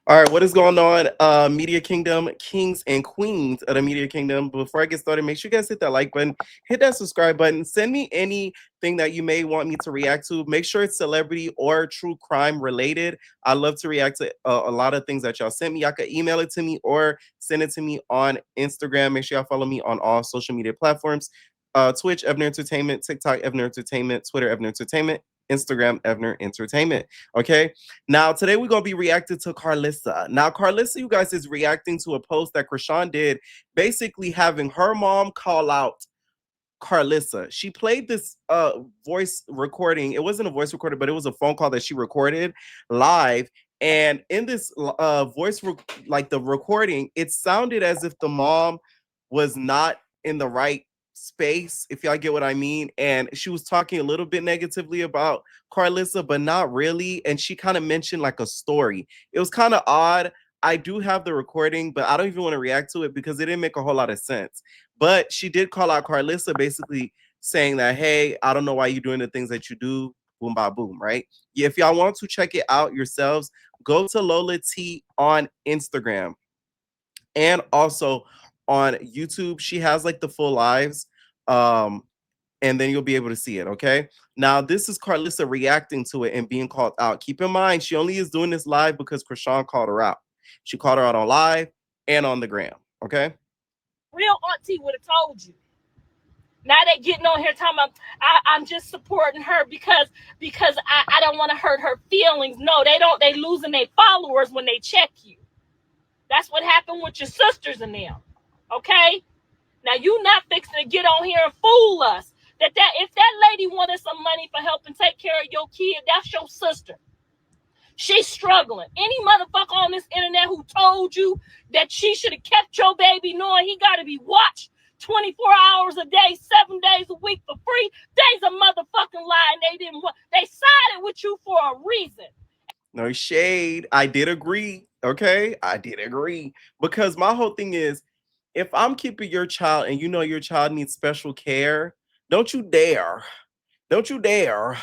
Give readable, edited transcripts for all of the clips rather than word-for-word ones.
All right, what is going on, Media Kingdom, kings and queens of the Media Kingdom? Before I get started, make sure you guys hit that like button, hit that subscribe button, send me anything that you may want me to react to. Make sure it's celebrity or true crime related. I love to react to a lot of things that y'all sent me. Y'all can email it to me or send it to me on Instagram. Make sure y'all follow me on all social media platforms. Twitch, Evner Entertainment, TikTok, Evner Entertainment, Twitter, Evner Entertainment, Instagram, Evner Entertainment. Okay. Now, today we're going to be reacting to Karlissa. Now, Karlissa, you guys, is reacting to a post that Chrisean did, basically having her mom call out Karlissa. She played this voice recording. It wasn't a voice recording, but it was a phone call that she recorded live. And in this like the recording, it sounded as if the mom was not in the right space, if y'all get what I mean. And she was talking a little bit negatively about Karlissa, but not really. And she kind of mentioned like a story. It was kind of odd. I do have the recording, but I don't even want to react to it because it didn't make a whole lot of sense. But she did call out Karlissa, basically saying that, hey, I don't know why you're doing the things that you do. Boom, ba, boom, right? Yeah, if y'all want to check it out yourselves, go to Lola T on Instagram and also on YouTube. She has like the full lives. And then you'll be able to see it. Okay. Now, this is Karlissa reacting to it and being called out. Keep in mind, she only is doing this live because Chrisean called her out. She called her out on live and on the gram. Okay. Real auntie would have told you. Now they getting on here talking about I'm just supporting her because I don't want to hurt her feelings. No, they don't. They losing their followers when they check you. That's what happened with your sisters and them. Okay? Now you not fixing to get on here and fool us. That if that lady wanted some money for helping take care of your kid, that's your sister. She's struggling. Any motherfucker on this internet who told you that she should have kept your baby knowing he got to be watched 24 hours a day, 7 days a week for free, they's a motherfucking lie, and they sided with you for a reason. No shade. I did agree. Okay. I did agree. Because my whole thing is, if I'm keeping your child and you know your child needs special care, don't you dare. Don't you dare.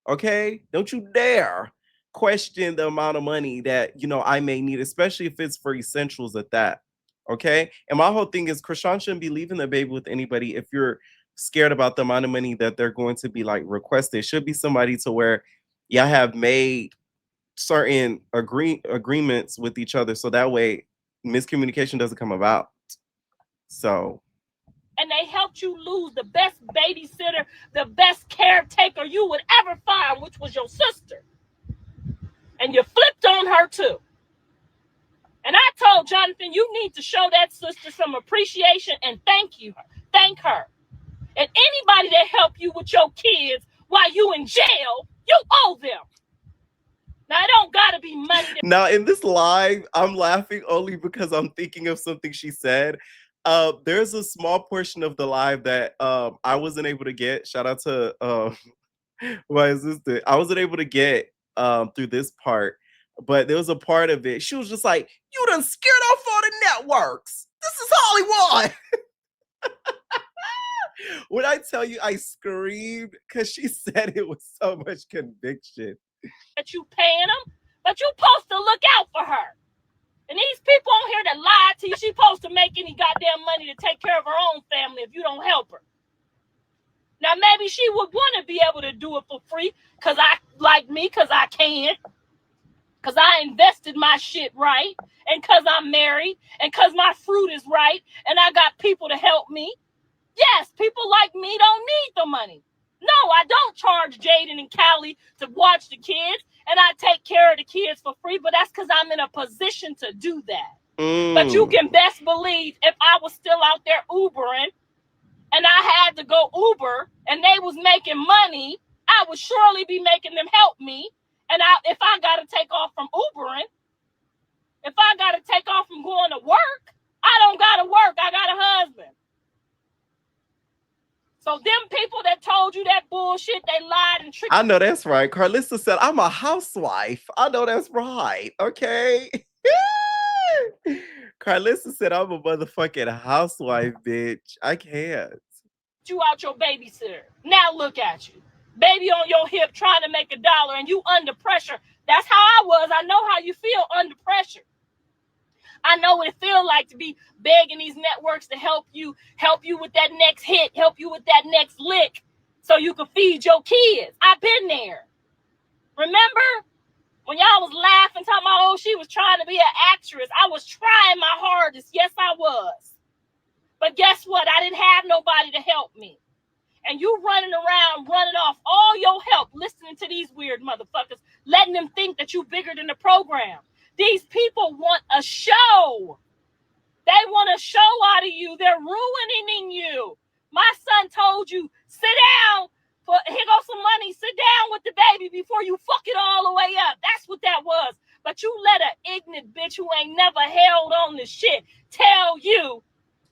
Okay? Don't you dare question the amount of money that, I may need, especially if it's for essentials at that. Okay? And my whole thing is Chrisean shouldn't be leaving the baby with anybody if you're scared about the amount of money that they're going to be like requested. It should be somebody to where y'all have made certain agreements with each other so that way miscommunication doesn't come about. So, and they helped you lose the best babysitter, the best caretaker you would ever find, which was your sister. And you flipped on her too. And I told Jonathan, you need to show that sister some appreciation and thank her. And anybody that helped you with your kids while you in jail, you owe them. Now, it don't gotta be money. Now, in this live, I'm laughing only because I'm thinking of something she said. There's a small portion of the live that I wasn't able to get. Shout out to my assistant. I wasn't able to get through this part, but there was a part of it. She was just like, "You done scared off all the networks. This is Hollywood." When I tell you, I screamed because she said it with so much conviction. That you paying them, but you supposed to look out for her. And these people on here that lied to you, she supposed to make any goddamn money to take care of her own family if you don't help her. Now, maybe she would want to be able to do it for free because I can. Because I invested my shit right. And because I'm married. And because my fruit is right. And I got people to help me. Yes, people like me don't need the money. No, I don't charge Jaden and Callie to watch the kids, and I take care of the kids for free, but that's because I'm in a position to do that. But you can best believe if I was still out there Ubering and I had to go Uber and they was making money, I would surely be making them help me. And if I got to take off from Ubering, if I got to take off from going to work, I don't got to work. I got a husband. So them people that told you that bullshit, they lied and tricked. I know that's right. Karlissa said, I'm a housewife. I know that's right. Okay. Karlissa said, I'm a motherfucking housewife, bitch. I can't. You out your babysitter. Now look at you. Baby on your hip trying to make $1 and you under pressure. That's how I was. I know how you feel under pressure. I know what it feels like to be begging these networks to help you with that next hit, help you with that next lick, so you can feed your kids. I've been there. Remember when y'all was laughing, talking about, oh, she was trying to be an actress? I was trying my hardest. Yes, I was. But guess what? I didn't have nobody to help me. And you running around, running off all your help, listening to these weird motherfuckers, letting them think that you bigger than the program. These people want a show. They want a show out of you. They're ruining you. My son told you, sit down. Here goes some money. Sit down with the baby before you fuck it all the way up. That's what that was. But you let an ignorant bitch who ain't never held on to shit tell you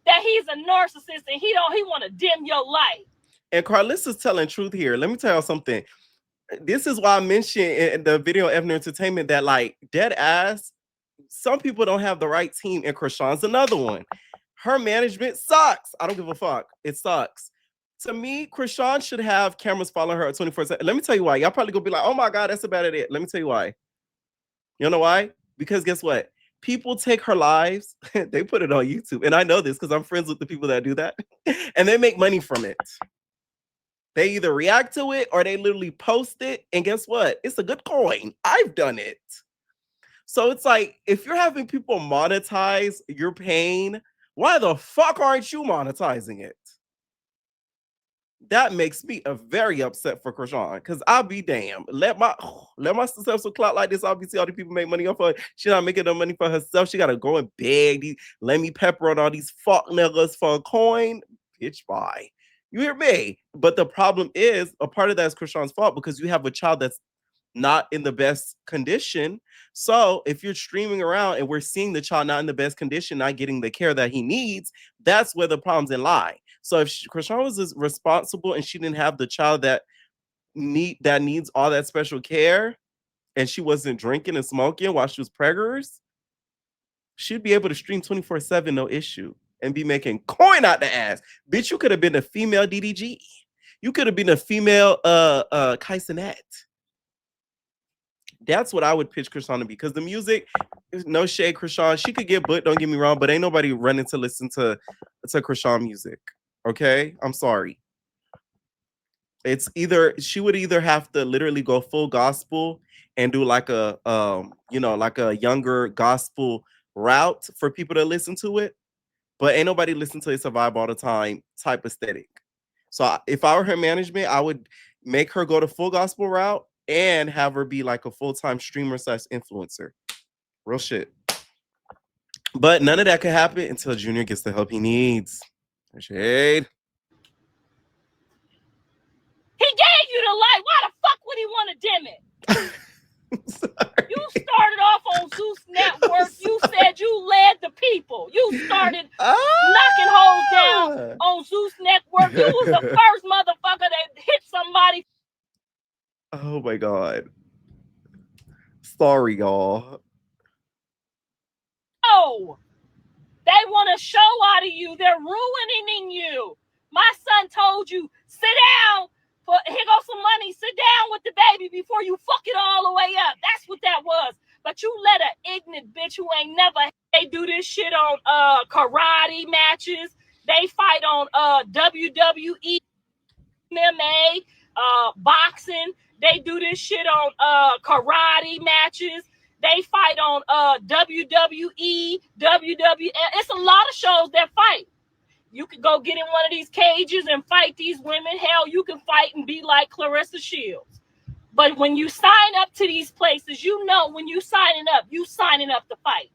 that he's a narcissist and he want to dim your light. And Karlissa's telling truth here. Let me tell you something. This is why I mentioned in the video Evan Entertainment that, like, dead ass, some people don't have the right team, and Chrisean's another one. Her management sucks. I don't give a fuck. It sucks. To me, Chrisean should have cameras following her at 24/7. Let me tell you why. Y'all probably gonna be like, oh my God, that's a bad idea. Let me tell you why. You know why? Because guess what? People take her lives, they put it on YouTube. And I know this because I'm friends with the people that do that. And they make money from it. They either react to it or they literally post it. And guess what? It's a good coin. I've done it. So it's like, if you're having people monetize your pain, why the fuck aren't you monetizing it? That makes me a very upset for Chrisean, because I'll be damned. Let my sister have some clout like this. I'll see all these people make money off her. She not making no money for herself. She gotta go and beg let me pepper on all these fuck niggas for a coin. Bitch, bye. You hear me? But the problem is, a part of that is Chrisean's fault, because you have a child that's not in the best condition. So if you're streaming around and we're seeing the child not in the best condition, not getting the care that he needs, that's where the problems in lie. So if Chrisean was responsible and she didn't have the child that needs all that special care, and she wasn't drinking and smoking while she was preggers, she'd be able to stream 24/7, no issue, and be making coin out the ass. Bitch, you could have been a female DDG. You could have been a female Kaisenet. That's what I would pitch Chrisean to be, because the music, no shade, Chrisean, she could get booked, don't get me wrong, but ain't nobody running to listen to Chrisean music. Okay, I'm sorry. It's either she would either have to literally go full gospel and do like a like a younger gospel route for people to listen to it, but ain't nobody listen to It's a Vibe All the Time type aesthetic. So if I were her management, I would make her go the full gospel route and have her be like a full-time streamer / influencer. Real shit. But none of that could happen until Junior gets the help he needs. Shade. He gave you the light. Why the fuck would he want to dim it? You started off on Zeus Network. You said you led the people. You started knocking hoes down on Zeus Network. You was the first motherfucker that hit somebody. Oh my God. Sorry, y'all. Oh, they want a show out of you. They're ruining you. My son told you, sit down. Here goes some money. Sit down with the baby before you fuck it all the way up. That's what that was. But you let an ignorant bitch who ain't never. They do this shit on karate matches. They fight on WWE, MMA, boxing. They do this shit on karate matches. They fight on WWE, WWE. It's a lot of shows that fight. You could go get in one of these cages and fight these women. Hell, you can fight and be like Clarissa Shields. But when you sign up to these places, you know when you signing up to fight.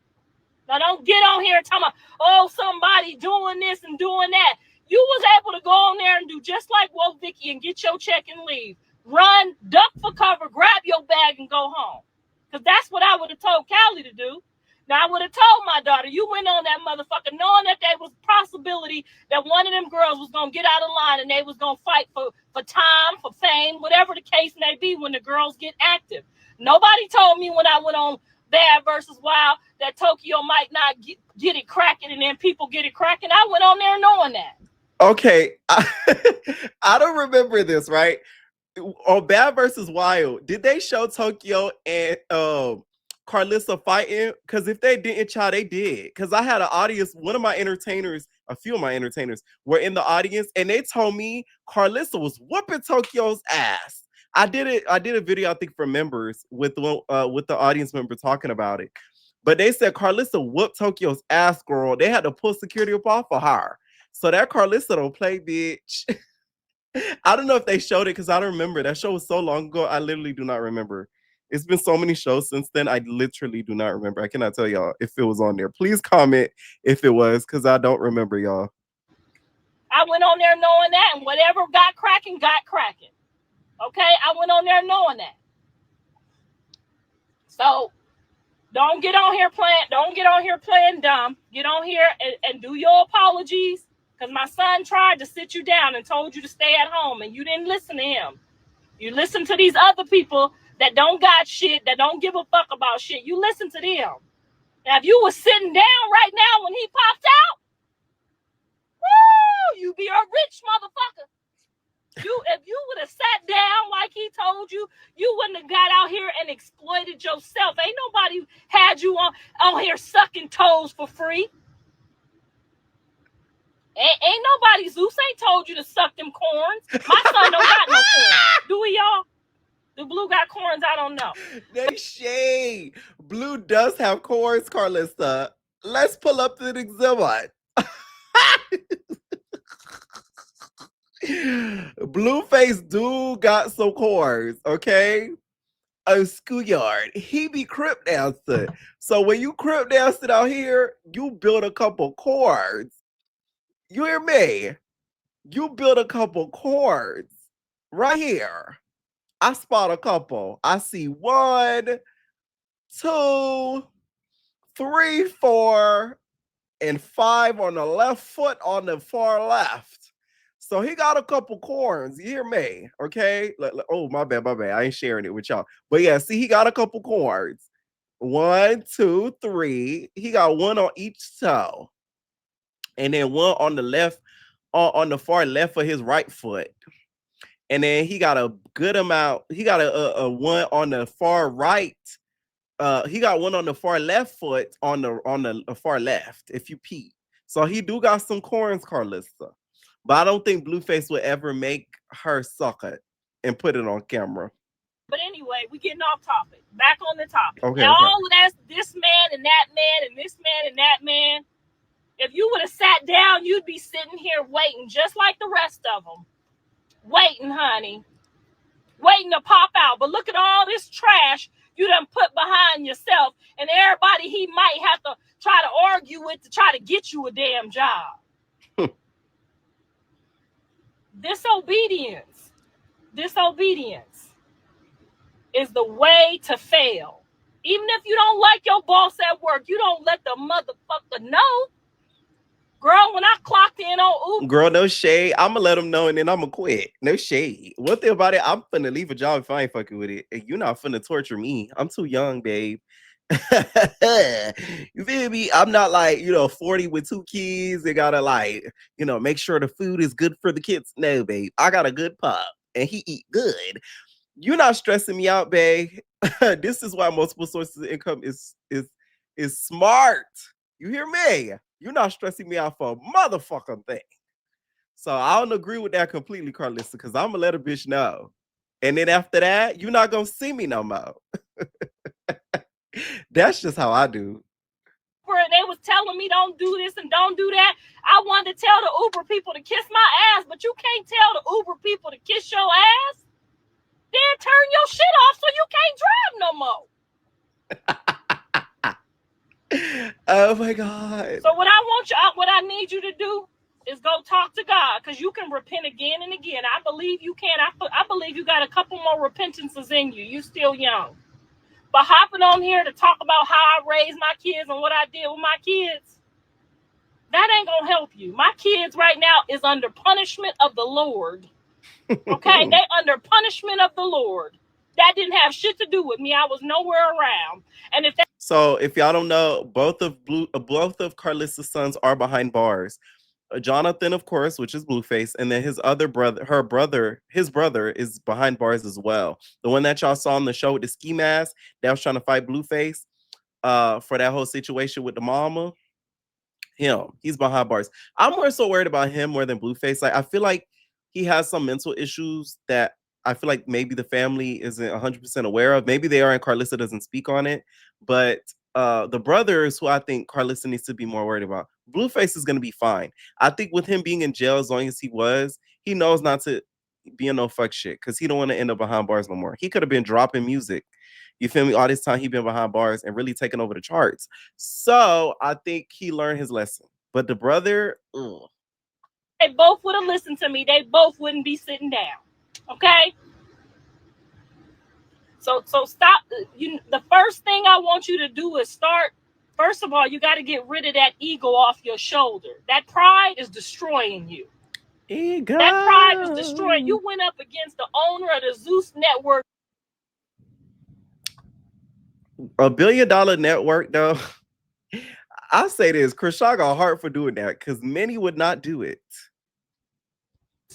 Now don't get on here and talk about, oh, somebody doing this and doing that. You was able to go on there and do just like Woke Vicky and get your check and leave. Run, duck for cover, grab your bag and go home. Because that's what I would have told Callie to do. Now, I would have told my daughter, you went on that motherfucker knowing that there was possibility that one of them girls was going to get out of line and they was going to fight for time, for fame, whatever the case may be when the girls get active. Nobody told me when I went on Bad versus Wild that Tokyo might not get it cracking and then people get it cracking. I went on there knowing that. Okay. I don't remember this, right? on Bad versus Wild, did they show Tokyo and Karlissa fighting? Because if they didn't, child, they did. Because I had an audience, one of my entertainers, a few of my entertainers were in the audience, and they told me Karlissa was whooping Tokyo's ass. I did it. I did a video, I think, for members with the audience member talking about it. But they said Karlissa whooped Tokyo's ass, girl. They had to pull security up off of her. So that Karlissa don't play, bitch. I don't know if they showed it because I don't remember. That show was so long ago. I literally do not remember. It's been so many shows since then. I literally do not remember. I cannot tell y'all if it was on there. Please comment if it was because I don't remember, y'all. I went on there knowing that, and whatever got cracking, got cracking. Okay, I went on there knowing that. So don't get on here playing dumb. Get on here and do your apologies. Because my son tried to sit you down and told you to stay at home, and you didn't listen to him. You listen to these other people that don't got shit, that don't give a fuck about shit. You listen to them. Now, if you was sitting down right now when he popped out, woo, you be a rich motherfucker. If you would have sat down like he told you, you wouldn't have got out here and exploited yourself. Ain't nobody had you on here sucking toes for free. Ain't nobody, Zeus ain't told you to suck them corns. My son don't got no corns. Do we, y'all? The Blue got corns? I don't know. They shade. Blue does have corns, Karlissa. Let's pull up the exhibit. Blueface dude got some corns, okay? A schoolyard. He be crip dancing. So when you crip dancing out here, you build a couple chords. You hear me? You build a couple chords right here. I spot a couple. I see 1, 2, 3, 4, and 5 on the left foot on the far left. So he got a couple corns. You hear me? Okay. Oh, my bad. I ain't sharing it with y'all. But yeah, see, he got a couple corns. 1, 2, 3. He got one on each toe. And then one on the left, on the far left of his right foot. And then he got a good amount. He got a one on the far right. He got one on the far left foot on the far left, if you peep. So he do got some corns, Karlissa. But I don't think Blueface would ever make her suck it and put it on camera. But anyway, we getting off topic. Back on the topic. Okay, now, okay. all of that, this man and that man and this man and that man, if you would have sat down, you'd be sitting here waiting just like the rest of them. Waiting, honey. Waiting to pop out. But look at all this trash you done put behind yourself and everybody he might have to try to argue with to try to get you a damn job. Disobedience is the way to fail. Even if you don't like your boss at work, you don't let the motherfucker know. Girl, when I clocked in on Uber. Girl, no shade. I'm gonna let them know and then I'm gonna quit. No shade. One thing about it, I'm finna leave a job if I ain't fucking with it. And you're not finna torture me. I'm too young, babe. You feel me? I'm not like, 40 with 2 kids and gotta like, make sure the food is good for the kids. No, babe. I got a good pup and he eat good. You're not stressing me out, babe. This is why multiple sources of income is smart. You hear me? You're not stressing me out for a motherfucking thing. So I don't agree with that completely, Karlissa, because I'm gonna let a bitch know. And then after that, you're not gonna see me no more. That's just how I do. They was telling me don't do this and don't do that. I wanted to tell the Uber people to kiss my ass, but you can't tell the Uber people to kiss your ass. Then turn your shit off so you can't drive no more. Oh my God. So what I need you to do is go talk to God, because you can repent again and again. I believe you can. I believe you got a couple more repentances in you. You still young. But hopping on here to talk about how I raised my kids and what I did with my kids, that ain't going to help you. My kids right now is under punishment of the Lord. Okay? They under punishment of the Lord. That didn't have shit to do with me. I was nowhere around. And so if y'all don't know, both of Karlissa's sons are behind bars. Jonathan, of course, which is Blueface, and then his other brother, his brother is behind bars as well. The one that y'all saw on the show with the ski mask that was trying to fight Blueface, for that whole situation with the mama. Him, he's behind bars. I'm more so worried about him more than Blueface. Like I feel like he has some mental issues that I feel like maybe the family isn't 100% aware of. Maybe they are, and Karlissa doesn't speak on it. But the brothers, who I think Karlissa needs to be more worried about. Blueface is gonna be fine. I think with him being in jail as long as he was, he knows not to be in no fuck shit because he don't want to end up behind bars no more. He could have been dropping music. You feel me? All this time he been behind bars and really taking over the charts. So I think he learned his lesson. But the brother, ugh. They both would have listened to me. They both wouldn't be sitting down. Okay? So stop. The first thing I want you to do is start. First of all, you got to get rid of that ego off your shoulder. That pride is destroying you. Ego. That pride is destroying. You went up against the owner of the Zeus network. $1 billion network, though. I'll say this, Chrisean got heart for doing that because many would not do it.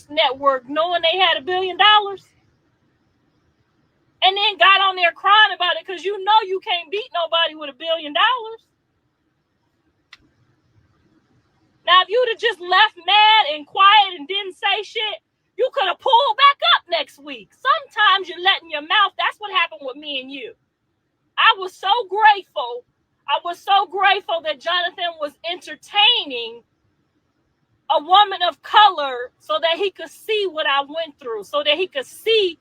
Network, knowing they had $1 billion, and then got on there crying about it because you know you can't beat nobody with $1 billion. Now, if you'd have just left mad and quiet and didn't say shit, you could have pulled back up next week. Sometimes you're letting your mouth. That's what happened with me and you. I was so grateful. I was so grateful that Jonathan was entertaining a woman of color so that he could see what I went through, so that he could see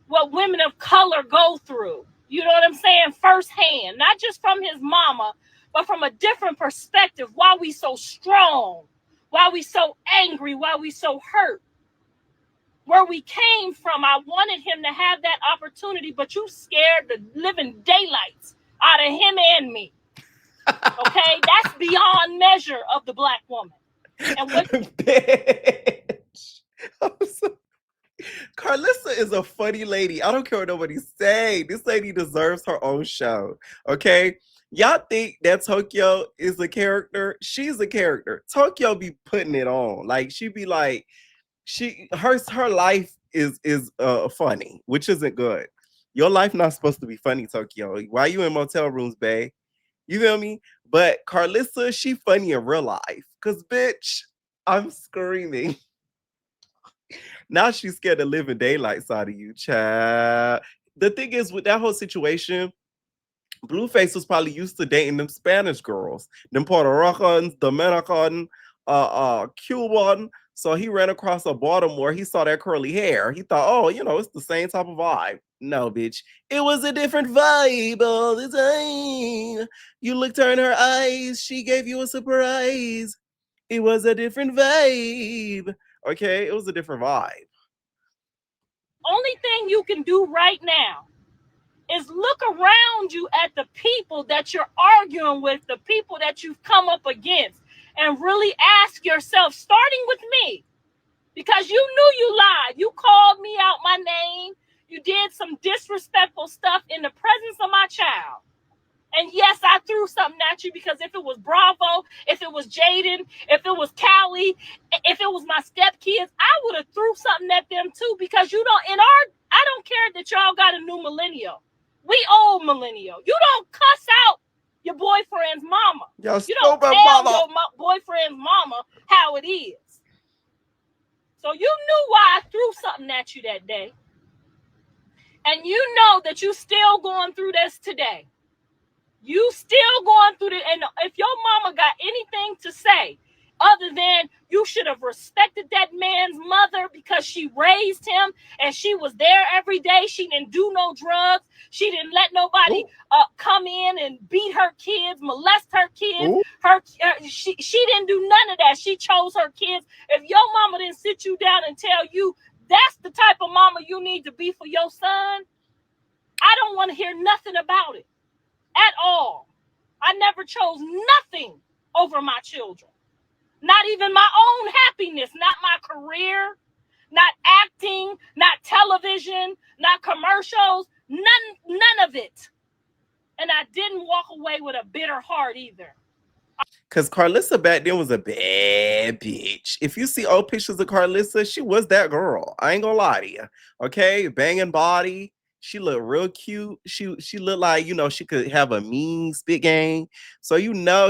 what women of color go through. You know what I'm saying? Firsthand, not just from his mama, but from a different perspective. Why we so strong? Why we so angry? Why we so hurt? Where we came from, I wanted him to have that opportunity, but you scared the living daylights out of him and me. Okay? That's beyond measure of the black woman. And what bitch. Karlissa is a funny lady. I don't care what nobody say. This lady deserves her own show. Okay? Y'all think that Tokyo is a character? She's a character. Tokyo be putting it on. Like she be like, her life is funny, which isn't good. Your life not supposed to be funny, Tokyo. Why you in motel rooms, babe? You feel me? But Karlissa, she funny in real life. Cause bitch, I'm screaming. Now she's scared to live in daylight side of you, child. The thing is, with that whole situation, Blueface was probably used to dating them Spanish girls, them Puerto Ricans, Dominican, Cuban. So he ran across a Baltimore. He saw that curly hair. He thought, oh, it's the same type of vibe. No, bitch. It was a different vibe all the time. You looked her in her eyes. She gave you a surprise. It was a different vibe. Okay, it was a different vibe. only thing you can do right now is look around you at the people that you're arguing with, the people that you've come up against, and really ask yourself, starting with me, because you knew you lied. You called me out my name. You did some disrespectful stuff in the presence of my child. And yes, I threw something at you because if it was Bravo, if it was Jaden, if it was Callie, if it was my stepkids, I would have threw something at them too, because I don't care that y'all got a new millennial. We old millennial. You don't cuss out your boyfriend's mama. You don't tell your boyfriend's mama how it is. So you knew why I threw something at you that day. And you know that you still going through this today. You still going through it. And if your mama got anything to say other than you should have respected that man's mother because she raised him and she was there every day. She didn't do no drugs. She didn't let nobody come in and beat her kids, molest her kids. She didn't do none of that. She chose her kids. If your mama didn't sit you down and tell you that's the type of mama you need to be for your son, I don't want to hear nothing about it at all. I never chose nothing over my children. Not even my own happiness, not my career, not acting, not television, not commercials, none of it. And I didn't walk away with a bitter heart either. Because Karlissa back then was a bad bitch. If you see old pictures of Karlissa, she was that girl. I ain't gonna lie to you. Okay, banging body. She looked real cute. She looked like, she could have a mean spit game. So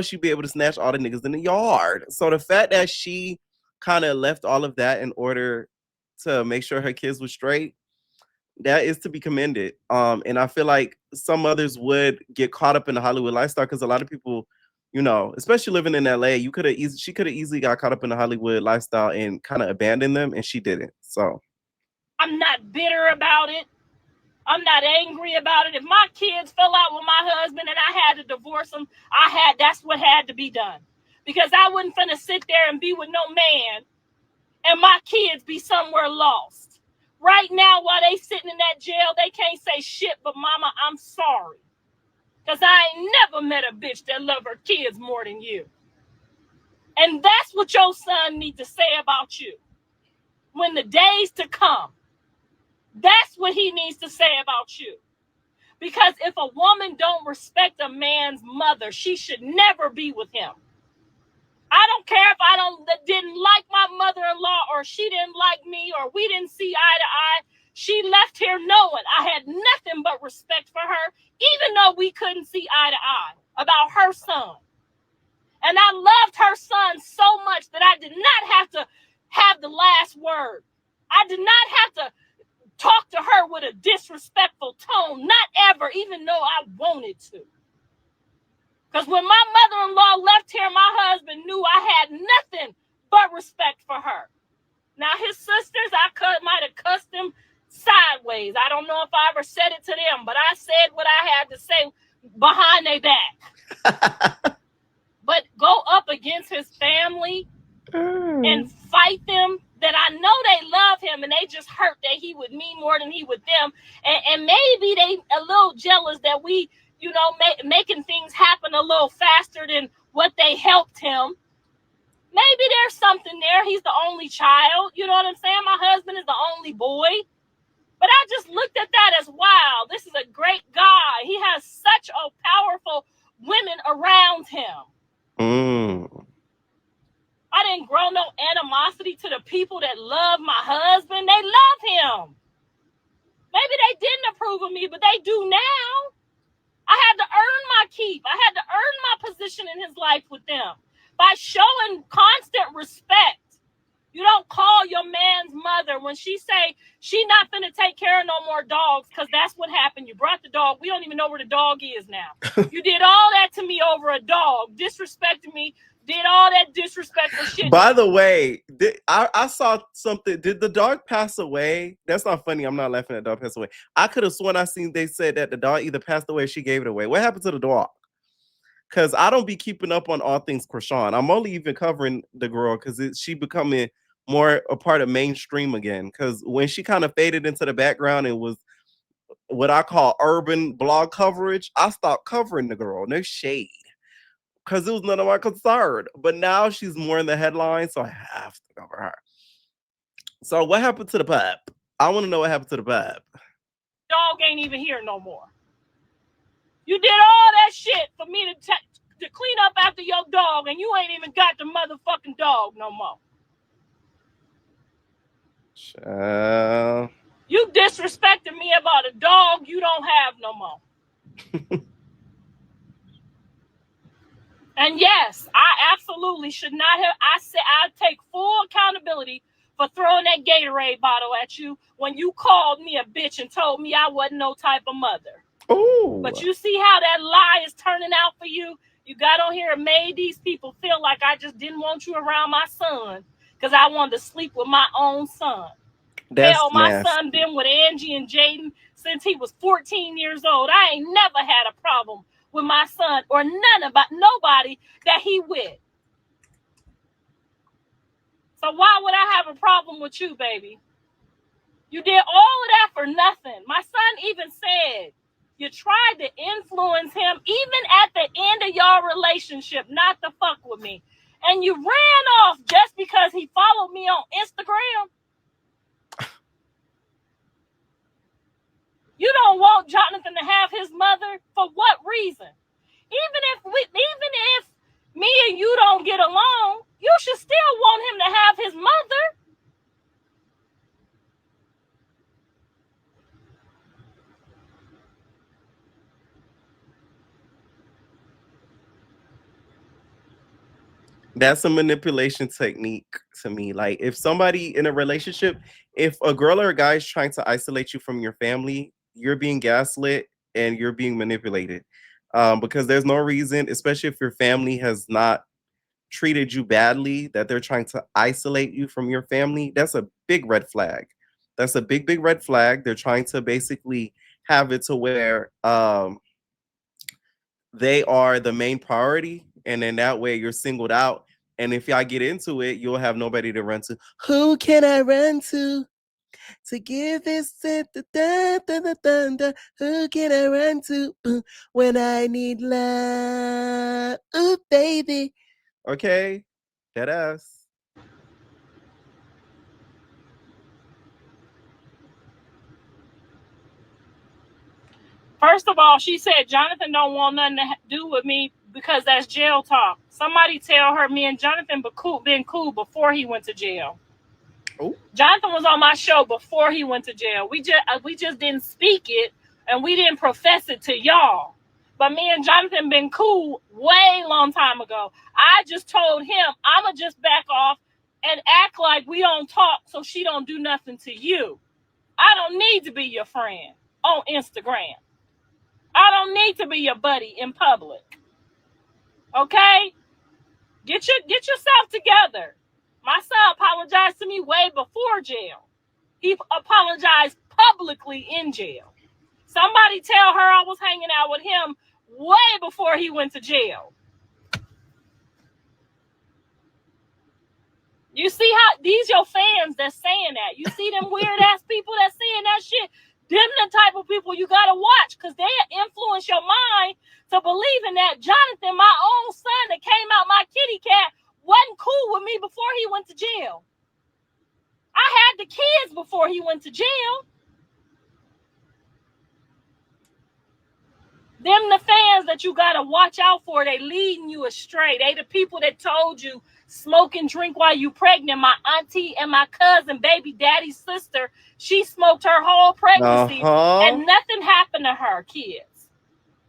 she'd be able to snatch all the niggas in the yard. So the fact that she kind of left all of that in order to make sure her kids were straight, that is to be commended. And I feel like some others would get caught up in the Hollywood lifestyle because a lot of people, especially living in LA, she could have easily got caught up in the Hollywood lifestyle and kind of abandoned them, and she didn't. So I'm not bitter about it. I'm not angry about it. If my kids fell out with my husband and I had to divorce them, that's what had to be done. Because I wasn't finna sit there and be with no man and my kids be somewhere lost. Right now, while they sitting in that jail, they can't say shit, but mama, I'm sorry. Because I ain't never met a bitch that love her kids more than you. And that's what your son needs to say about you. When the days to come, that's what he needs to say about you. Because if a woman don't respect a man's mother, she should never be with him. I don't care if I didn't like my mother-in-law or she didn't like me or we didn't see eye to eye. She left here knowing I had nothing but respect for her, even though we couldn't see eye to eye about her son. And I loved her son so much that I did not have to have the last word. I did not have to talk to her with a disrespectful tone, not ever, even though I wanted to. Because when my mother-in-law left here, my husband knew I had nothing but respect for her. Now, his sisters, I might have cussed them sideways. I don't know if I ever said it to them, but I said what I had to say behind their back. But go up against his family and fight them, that I know they love him and they just hurt that he with me more than he with them. And maybe they a little jealous that we, making things happen a little faster than what they helped him. Maybe there's something there. He's the only child. You know what I'm saying? My husband is the only boy. But I just looked at that as, wow, this is a great guy. He has such a powerful women around him. I didn't grow no animosity to the people that love my husband. They love him. Maybe they didn't approve of me, but they do now. I had to earn my keep. I had to earn my position in his life with them by showing constant respect. You don't call your man's mother when she say she not finna take care of no more dogs, because that's what happened. You brought the dog. We don't even know where the dog is now. You did all that to me over a dog, disrespected me, did all that disrespectful shit. By the way, I saw something. Did the dog pass away? That's not funny. I'm not laughing at the dog pass away. I could have sworn they said that the dog either passed away or she gave it away. What happened to the dog? Because I don't be keeping up on all things Chrisean. I'm only even covering the girl because she becoming more a part of mainstream again. Because when she kind of faded into the background and was what I call urban blog coverage, I stopped covering the girl. No shade. Because it was none of my concern. But now she's more in the headlines, so I have to cover her. So what happened to the pup? I want to know what happened to the pup. Dog ain't even here no more. You did all that shit for me to clean up after your dog, and you ain't even got the motherfucking dog no more. Child. You disrespected me about a dog you don't have no more. And yes, I absolutely should not have. I take full accountability for throwing that Gatorade bottle at you when you called me a bitch and told me I wasn't no type of mother. Ooh. But you see how that lie is turning out for you? You got on here and made these people feel like I just didn't want you around my son because I wanted to sleep with my own son. That's Hell, my nasty. son been with Angie and Jaden since he was 14 years old. I ain't never had a problem with my son or nobody that he with. So why would I have a problem with you, baby? You did all of that for nothing. My son even said you tried to influence him even at the end of your relationship not to fuck with me. And you ran off just because he followed me on Instagram. You don't want Jonathan to have his mother for what reason? Even if me That's a manipulation technique to me. Like if somebody in a relationship, if a girl or a guy is trying to isolate you from your family, you're being gaslit and you're being manipulated. Because there's no reason, especially if your family has not treated you badly, that they're trying to isolate you from your family. That's a big red flag. That's a big, big red flag. They're trying to basically have it to where they are the main priority, and then that way you're singled out. And if y'all get into it, you'll have nobody to run to. Who can I run to give this? Who can I run to when I need love? Ooh, baby. Okay, that ass. First of all, she said Jonathan don't want nothing to do with me because that's jail talk. Somebody tell her me and Jonathan been cool before he went to jail. Oh, Jonathan was on my show before he went to jail. We just didn't speak it and we didn't profess it to y'all. But me and Jonathan been cool way long time ago. I just told him I'ma just back off and act like we don't talk so she don't do nothing to you. I don't need to be your friend on Instagram. I don't need to be your buddy in public. Okay? Get yourself together. My son apologized to me way before jail. He apologized publicly in jail. Somebody tell her I was hanging out with him way before he went to jail. You see how these your fans that's saying that. You see them weird ass people that saying that shit. Them the type of people you gotta watch because they influence your mind to believing that Jonathan, my own son that came out my kitty cat, wasn't cool with me before he went to jail. I had the kids before he went to jail. Them the fans that you gotta watch out for. They leading you astray. They the people that told you smoke and drink while you pregnant. My auntie and my cousin, baby daddy's sister, she smoked her whole pregnancy and nothing happened to her kids.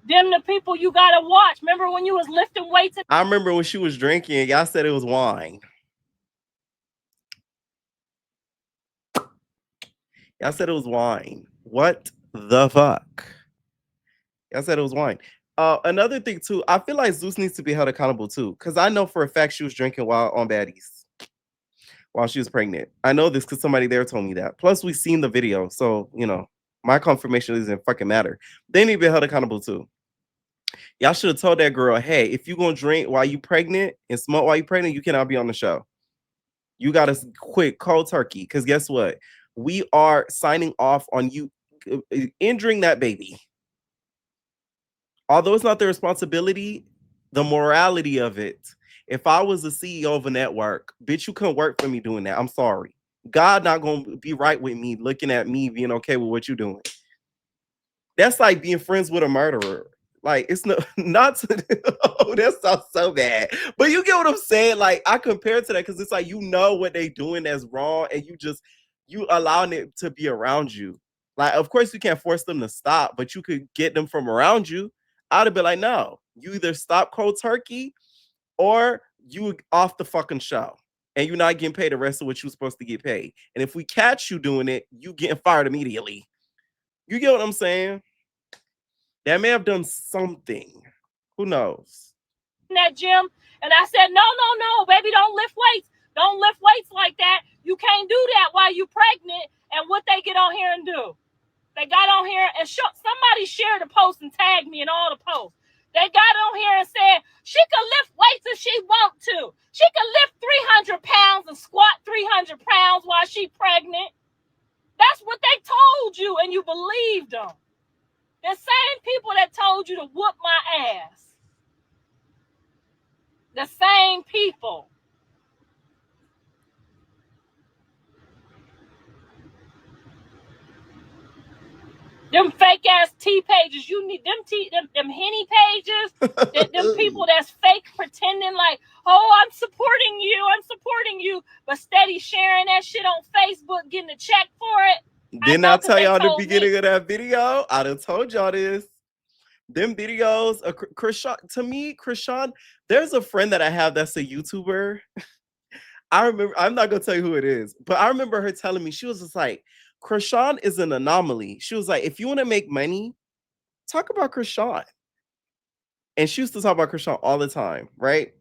Them the people you gotta watch. Remember when you was lifting weights? I remember when she was drinking, y'all said it was wine. Y'all said it was wine. What the fuck? Y'all said it was wine. Another thing too, I feel like Zeus needs to be held accountable too, because I know for a fact she was drinking while on baddies while she was pregnant. I know this because somebody there told me that. Plus, we seen the video, so my confirmation doesn't fucking matter. They need to be held accountable too. Y'all should have told that girl, hey, if you gonna drink while you pregnant and smoke while you pregnant, you cannot be on the show. You gotta quit cold turkey. Because guess what? We are signing off on you injuring that baby. Although it's not their responsibility, the morality of it. If I was the CEO of a network, bitch, you couldn't work for me doing that. I'm sorry. God not gonna be right with me looking at me being okay with what you're doing. That's like being friends with a murderer. Like it's not to, oh, that sounds so bad. But you get what I'm saying? Like I compare it to that because it's like what they doing that's wrong, and you allowing it to be around you. Like, of course, you can't force them to stop, but you could get them from around you. I'd have been like, no, you either stop cold turkey or you off the fucking show. And you're not getting paid the rest of what you're supposed to get paid. And if we catch you doing it, you getting fired immediately. You get what I'm saying? That may have done something. Who knows? In that gym, and I said, no, baby, don't lift weights. Don't lift weights like that. You can't do that while you pregnant. And what they get on here and do? They got on here and somebody shared a post and tagged me in all the posts. They got on here and said she could lift weights if she want to. She could lift 300 pounds and squat 300 pounds while she pregnant. That's what they told you, and you believed them. The same people that told you to whoop my ass. The same people. Them fake ass T pages, you need them Henny pages. them people that's fake pretending like, oh, I'm supporting you, but steady sharing that shit on Facebook, getting a check for it. Didn't I tell y'all at the beginning of that video? I done told y'all this. Them videos, Chrisean, to me, Chrisean, there's a friend that I have that's a YouTuber. I remember, I'm not gonna tell you who it is, but I remember her telling me, she was just like, Chrisean is an anomaly. She was like, if you want to make money, talk about Chrisean. And she used to talk about Chrisean all the time, right?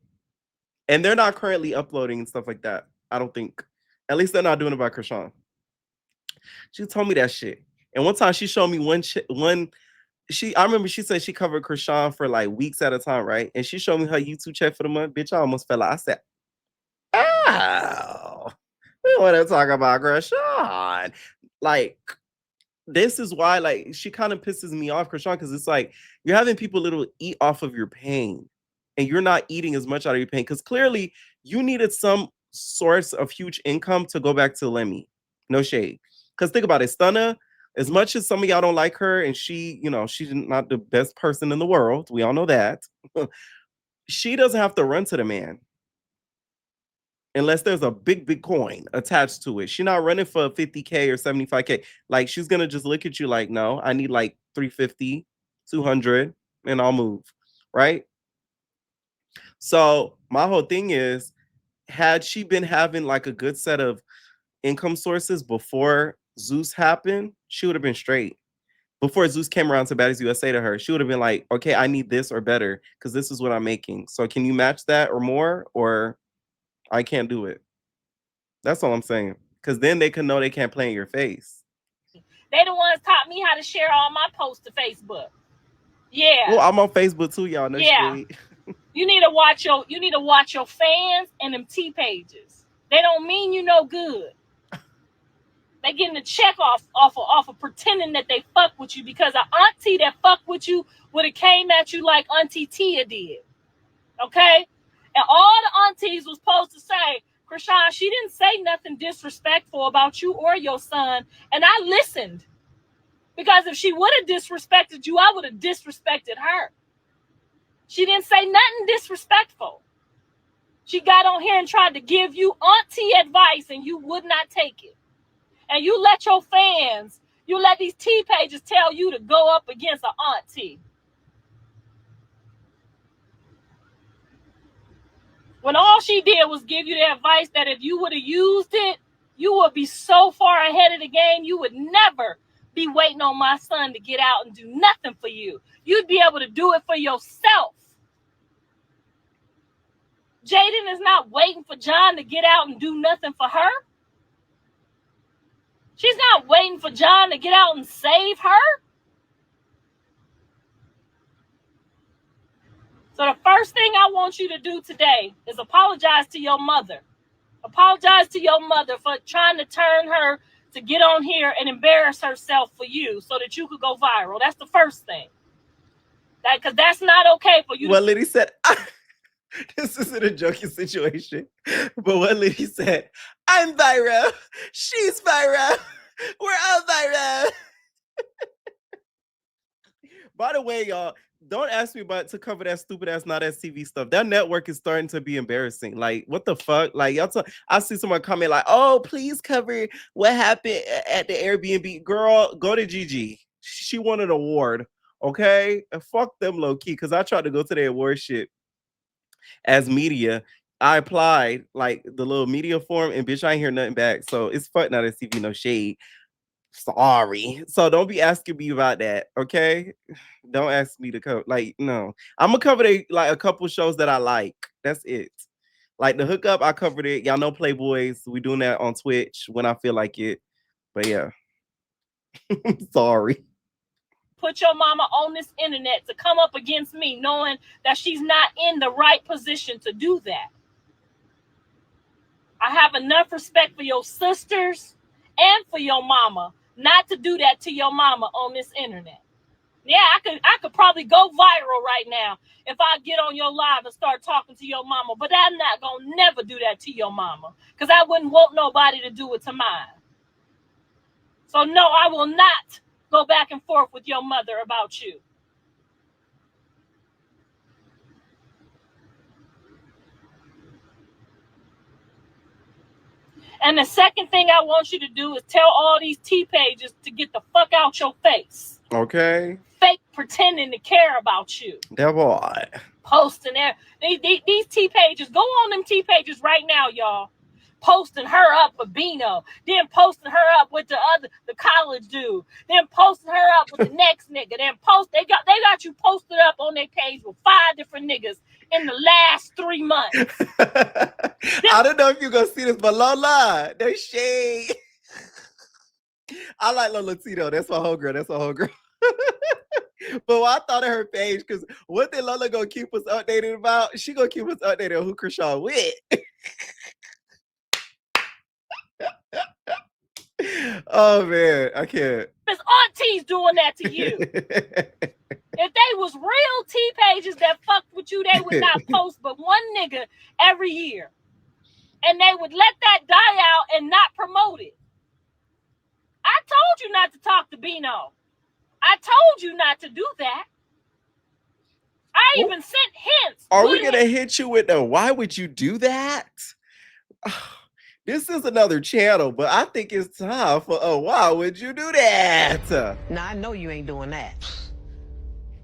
And they're not currently uploading and stuff like that. I don't think. At least they're not doing it by Chrisean. She told me that shit. And one time she showed me one I remember she said she covered Chrisean for like weeks at a time, right? And she showed me her YouTube check for the month. Bitch, I almost fell out. I said, oh, we want to talk about Chrisean. Like, this is why, like, she kind of pisses me off, Chrisean, because it's like you're having people literally eat off of your pain, and you're not eating as much out of your pain because clearly you needed some source of huge income to go back to Lemmy. No shade, because think about it, Stunna. As much as some of y'all don't like her, and she, she's not the best person in the world. We all know that. She doesn't have to run to the man unless there's a big coin attached to it. She's not running for 50K or 75K. Like, she's gonna just look at you like, no, I need like 350, 200, and I'll move. Right. So my whole thing is, had she been having like a good set of income sources before Zeus happened, she would have been straight. Before Zeus came around to Baddies USA to her, she would have been like, okay, I need this or better because this is what I'm making. So can you match that or more, or I can't do it? That's all I'm saying. Because then they can know they can't play in your face. They the ones taught me how to share all my posts to Facebook. Yeah. Well, I'm on Facebook too, y'all. No shade. You need to watch your fans and them T pages. They don't mean you no good. They getting a check off of pretending that they fuck with you because an auntie that fuck with you would have came at you like Auntie Tia did. Okay? And all the aunties was supposed to say, Chrisean, she didn't say nothing disrespectful about you or your son. And I listened. Because if she would have disrespected you, I would have disrespected her. She didn't say nothing disrespectful. She got on here and tried to give you auntie advice and you would not take it. And you let your fans, you let these T pages tell you to go up against an auntie. When all she did was give you the advice that if you would have used it, you would be so far ahead of the game, you would never be waiting on my son to get out and do nothing for you. You'd be able to do it for yourself. Jaden is not waiting for John to get out and do nothing for her. She's not waiting for John to get out and save her. So the first thing I want you to do today is apologize to your mother. Apologize to your mother for trying to turn her to get on here and embarrass herself for you so that you could go viral. That's the first thing. Because that's not okay for you. What Liddy said, this isn't a joking situation, but what Liddy said, I'm viral, she's viral, we're all viral. By the way, y'all, don't ask me about to cover that stupid ass not STV stuff. That network is starting to be embarrassing. Like, what the fuck? Like, I see someone comment like, "Oh, please cover what happened at the Airbnb." Girl, go to Gigi. She won an award. Okay, and fuck them low key. Because I tried to go to the award shit as media. I applied like the little media form, and bitch, I ain't hear nothing back. So it's fuck not STV, no shade. Sorry. So don't be asking me about that, okay? Don't ask me to cover. Like, no. I'm gonna cover like a couple shows that I like. That's it. Like the hookup, I covered it. Y'all know Playboys. We doing that on Twitch when I feel like it. But yeah. Sorry. Put your mama on this internet to come up against me knowing that she's not in the right position to do that. I have enough respect for your sisters and for your mama not to do that to your mama on this internet. Yeah, I could probably go viral right now if I get on your live and start talking to your mama, but I'm not going to never do that to your mama because I wouldn't want nobody to do it to mine. So no, I will not go back and forth with your mother about you. And the second thing I want you to do is tell all these T pages to get the fuck out your face. Okay. Fake pretending to care about you. That boy. Posting there. These T pages, go on them T pages right now, y'all. Posting her up with Bino, then posting her up with the college dude, then posting her up with the next nigga, then they got you posted up on their page with 5 different niggas in the last 3 months. I don't know if you're gonna see this, but Lola, no shade. I like Lola Tito. That's my whole girl. But I thought of her page, because what did Lola gonna keep us updated about? She gonna keep us updated on who Chrisean with. Oh man, I can't. His aunties doing that to you. If they was real T pages that fucked with you, they would not post but one nigga every year. And they would let that die out and not promote it. I told you not to talk to Bino. I told you not to do that. I even sent hints. Are we gonna hit you with the why would you do that? This is another channel, but I think it's time for why would you do that? Now I know you ain't doing that.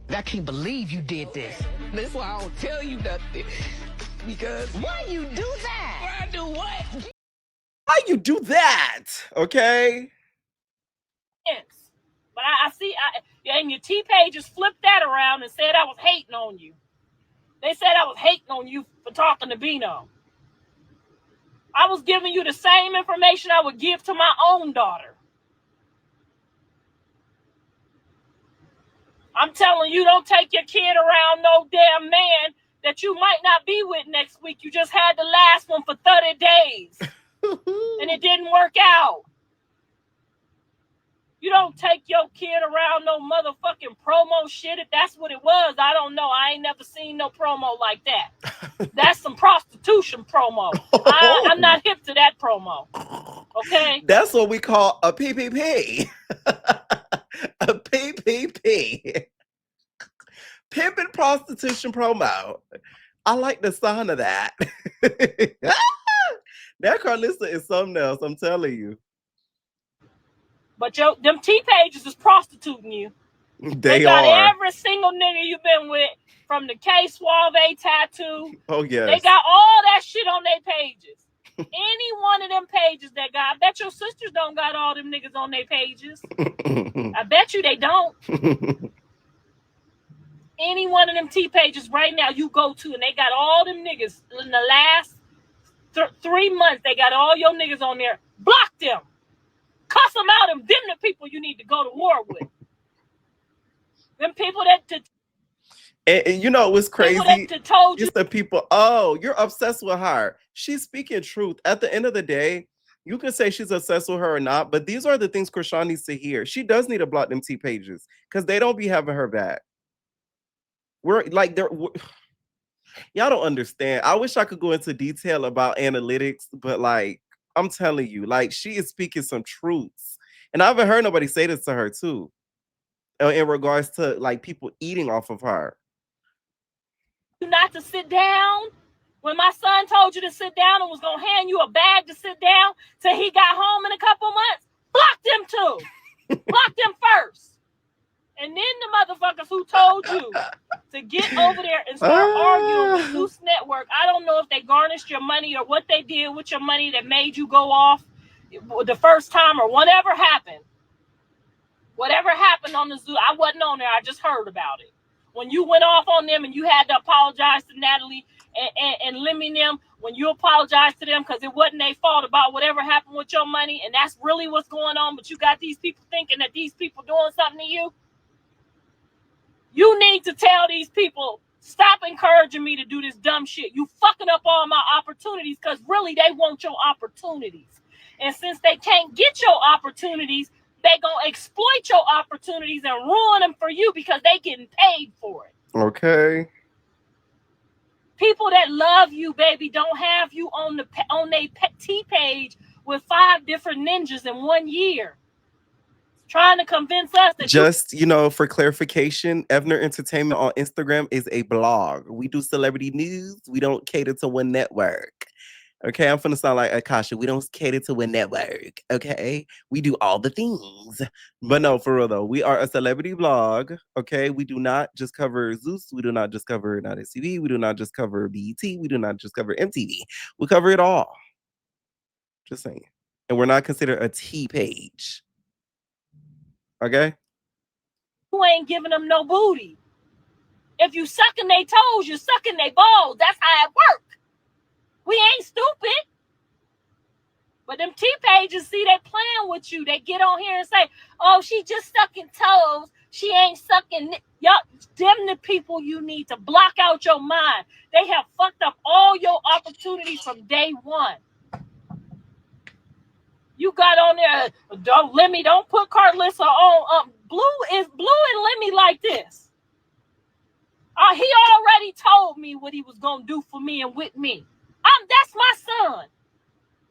I can't believe you did this. That's why I don't tell you nothing. Because why you do that? Why I do what? Why you do that? Okay. Yes. But I see, and your T pages flipped that around and said I was hating on you. They said I was hating on you for talking to Bino. I was giving you the same information I would give to my own daughter. I'm telling you, don't take your kid around no damn man that you might not be with next week. You just had the last one for 30 days. And it didn't work out. You don't take your kid around no motherfucking promo shit. If that's what it was, I don't know. I ain't never seen no promo like that. That's some prostitution promo. I'm not hip to that promo. Okay? That's what we call a PPP. A PPP. Pimping prostitution promo. I like the sound of that. That Karlissa is something else, I'm telling you. But them T pages is prostituting you. They got every single nigga you've been with, from the K Suave tattoo. Oh, yes. They got all that shit on their pages. Any one of them pages that got, I bet your sisters don't got all them niggas on their pages. I bet you they don't. Any one of them T pages right now you go to, and they got all them niggas in the last 3 months. They got all your niggas on there. Block them. Cuss them out, and them the people you need to go to war with. Them people that... And you know what's crazy? It's the people, oh, you're obsessed with her. She's speaking truth. At the end of the day, you can say she's obsessed with her or not, but these are the things Chrisean needs to hear. She does need to block them T pages, because they don't be having her back. We're like, y'all don't understand. I wish I could go into detail about analytics, but like, I'm telling you, like, she is speaking some truths. And I haven't heard nobody say this to her too, in regards to like people eating off of her. Not to sit down. When my son told you to sit down and was gonna hand you a bag to sit down till he got home in a couple months, block them too. Block them first. And then the motherfuckers who told you to get over there and start arguing with Zeus Network, I don't know if they garnished your money or what they did with your money that made you go off the first time, or whatever happened. Whatever happened on the Zeus, I wasn't on there. I just heard about it. When you went off on them and you had to apologize to Natalie and Lemmy them, when you apologized to them because it wasn't their fault about whatever happened with your money, and that's really what's going on, but you got these people thinking that these people doing something to you. You need to tell these people, stop encouraging me to do this dumb shit. You fucking up all my opportunities, because really they want your opportunities. And since they can't get your opportunities, they gonna exploit your opportunities and ruin them for you because they getting paid for it. Okay. People that love you, baby, don't have you on their T page with 5 different ninjas in 1 year. Trying to convince us that just, for clarification, Evner Entertainment on Instagram is a blog. We do celebrity news. We don't cater to one network. Okay, I'm finna sound like Akasha. We don't cater to a network. Okay, we do all the things. But no, for real though, we are a celebrity blog. Okay, we do not just cover Zeus. We do not just cover .scv. We do not just cover BET. We do not just cover MTV. We cover it all. Just saying. And we're not considered a T page. Okay. You ain't giving them no booty. If you sucking their toes, you sucking their balls. That's how it work. We ain't stupid. But them T-pages, see, they playing with you. They get on here and say, oh, she just sucking toes. She ain't sucking. Y'all, them the people you need to block out your mind. They have fucked up all your opportunities from day one. You got on there, don't put Karlissa on. Blue and Lemmy like this. He already told me what he was gonna do for me and with me. That's my son.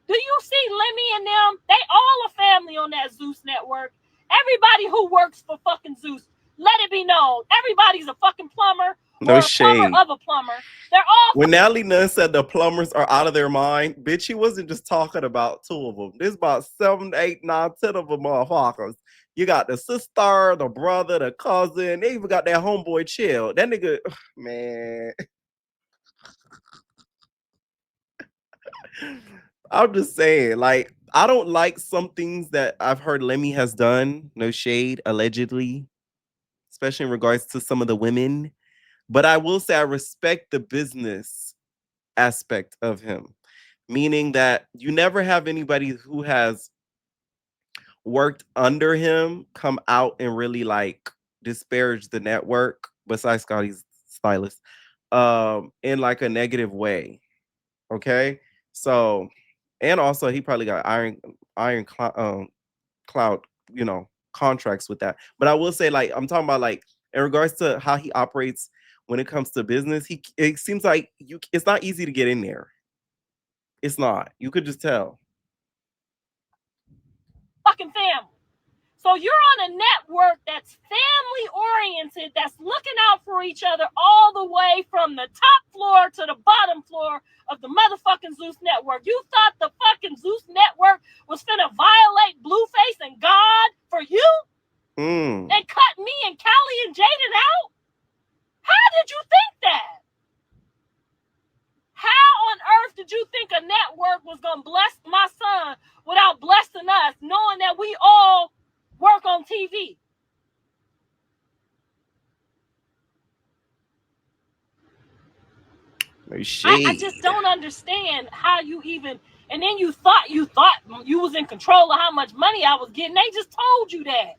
Do you see Lemmy and them? They all a family on that Zeus network. Everybody who works for fucking Zeus, let it be known. Everybody's a fucking plumber No or a shade. plumber of a plumber. They're all. When Natalie Nunn said the plumbers are out of their mind, bitch, she wasn't just talking about 2 of them. There's about 7, 8, 9, 10 of them motherfuckers. You got the sister, the brother, the cousin. They even got that homeboy Chill. That nigga, man. I'm just saying, like, I don't like some things that I've heard Lemmy has done. No shade, allegedly, especially in regards to some of the women. But I will say I respect the business aspect of him, meaning that you never have anybody who has worked under him come out and really like disparage the network, besides Scotty's stylist, in like a negative way. Okay, so and also he probably got cloud, contracts with that. But I will say, like, I'm talking about like in regards to how he operates when it comes to business. It seems like it's not easy to get in there. It's not. You could just tell. Fucking family. So you're on a network that's family oriented, that's looking out for each other all the way from the top floor to the bottom floor of the motherfucking Zeus network. You thought the fucking Zeus network was finna violate Blueface and God for you? And cut me and Callie and Jaden out? How did you think that? How on earth did you think a network was gonna bless my son without blessing us, knowing that we all work on TV? I just don't understand how you even. And then you thought you was in control of how much money I was getting. They just told you that.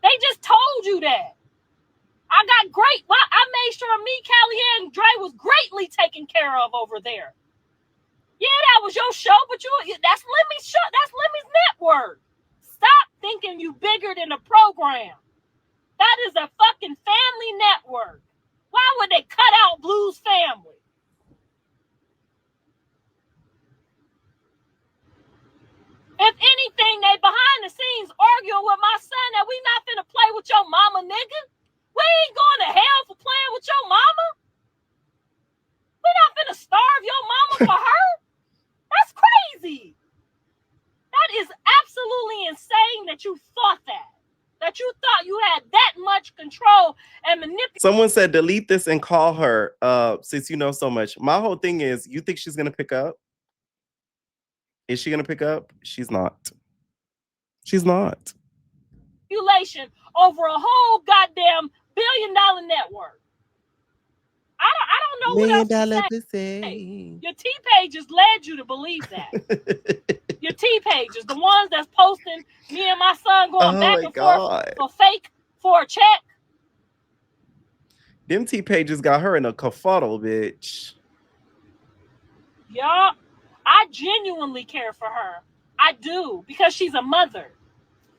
They just told you that. I got great. I made sure me, Callie, and Dre was greatly taken care of over there. Yeah, that was your show, but that's Lemmy's show. That's Lemmy's network. Stop thinking you bigger than the program. That is a fucking family network. Why would they cut out Blue's family? If anything, they behind the scenes arguing with my son that we not finna play with your mama, nigga. We ain't going to hell for playing with your mama. We not finna starve your mama for her. That's crazy. That is absolutely insane that you thought that. That you thought you had that much control and manipulation. Someone said delete this and call her, since you know so much. My whole thing is, you think she's gonna pick up? Is she gonna pick up? She's not. She's not. Over a whole goddamn $1 billion network. I don't know what else to say. Your T-pages led you to believe that. Your T-pages, the ones that's posting me and my son going back and forth for a check. Them T-pages got her in a kerfuddle, bitch. Yeah, I genuinely care for her. I do, because she's a mother.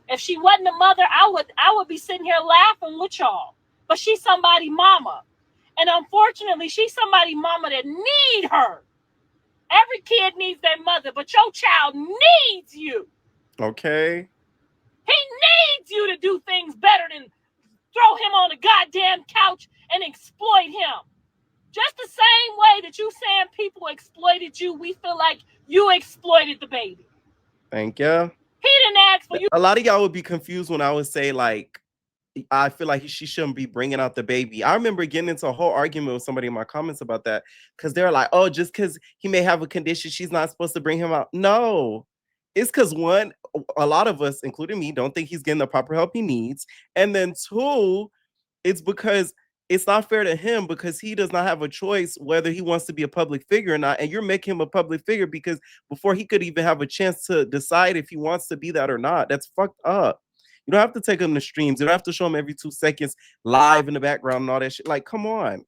If she wasn't a mother, I would be sitting here laughing with y'all. But she's somebody's mama. And unfortunately, she's somebody's mama that need her. Every kid needs their mother, but your child needs you. Okay. He needs you to do things better than throw him on a goddamn couch and exploit him. Just the same way that you saying people exploited you, we feel like you exploited the baby. Thank you. He didn't ask for you. A lot of y'all would be confused when I would say, like, I feel like she shouldn't be bringing out the baby. I remember getting into a whole argument with somebody in my comments about that because they're like, oh, just because he may have a condition, she's not supposed to bring him out. No, it's because one, a lot of us, including me, don't think he's getting the proper help he needs. And then two, it's because it's not fair to him because he does not have a choice whether he wants to be a public figure or not. And you're making him a public figure because before he could even have a chance to decide if he wants to be that or not, that's fucked up. You don't have to take him to streams. You don't have to show him every 2 seconds live in the background and all that shit. Like, come on.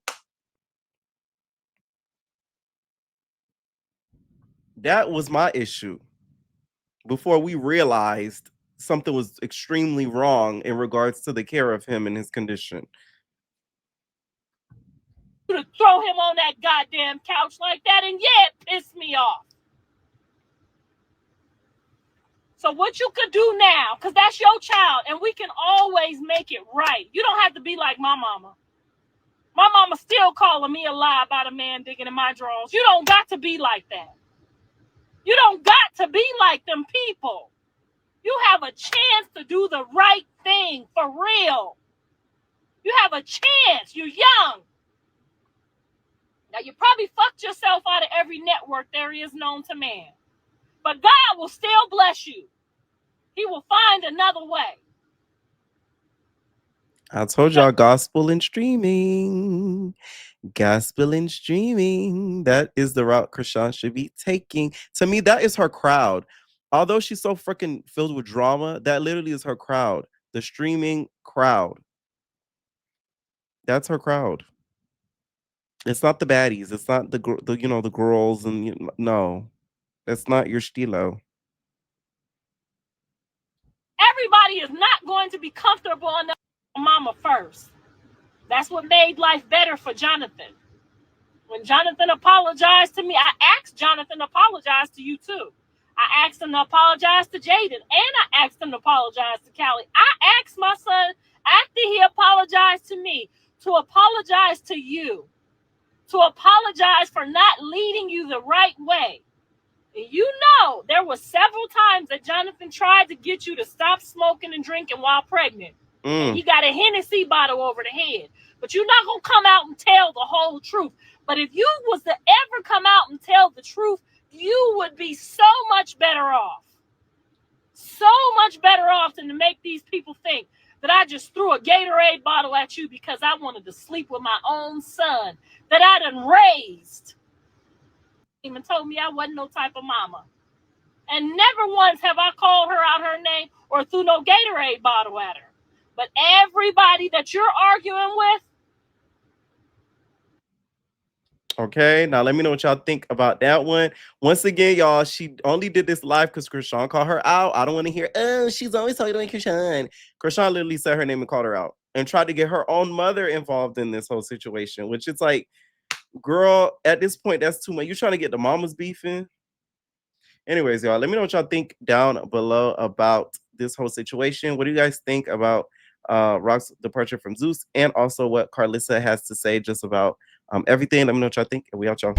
That was my issue before we realized something was extremely wrong in regards to the care of him and his condition. To throw him on that goddamn couch like that, and yeah, it pissed me off. So what you could do now, because that's your child, and we can always make it right. You don't have to be like my mama. My mama still calling me a lie about a man digging in my drawers. You don't got to be like that. You don't got to be like them people. You have a chance to do the right thing for real. You have a chance. You're young. Now, you probably fucked yourself out of every network there is known to man. But God will still bless you. He will find another way. I told y'all gospel and streaming. Gospel and streaming. That is the route Chrisean should be taking. To me, that is her crowd. Although she's so freaking filled with drama, that literally is her crowd. The streaming crowd. That's her crowd. It's not the baddies. It's not the girls and no. That's not your stilo. Everybody is not going to be comfortable enough for mama first. That's what made life better for Jonathan. When Jonathan apologized to me, I asked Jonathan to apologize to you too. I asked him to apologize to Jaden, and I asked him to apologize to Callie. I asked my son, after he apologized to me, to apologize to you, to apologize for not leading you the right way. And you know, there were several times that Jonathan tried to get you to stop smoking and drinking while pregnant. And he got a Hennessy bottle over the head. But you're not going to come out and tell the whole truth. But if you was to ever come out and tell the truth, you would be so much better off. So much better off than to make these people think that I just threw a Gatorade bottle at you because I wanted to sleep with my own son that I done raised. Even told me I wasn't no type of mama. And never once have I called her out her name or threw no Gatorade bottle at her. But everybody that you're arguing with. Okay, now let me know what y'all think about that one. Once again, y'all, she only did this live because Chrisean called her out. I don't want to hear, oh, she's always talking about Chrisean. Chrisean literally said her name and called her out and tried to get her own mother involved in this whole situation, which it's like, girl, at this point, that's too much. You're trying to get the mamas beefing. Anyways, y'all, let me know what y'all think down below about this whole situation. What do you guys think about Rock's departure from Zeus, and also what Karlissa has to say just about everything? Let me know what y'all think, and we out, y'all.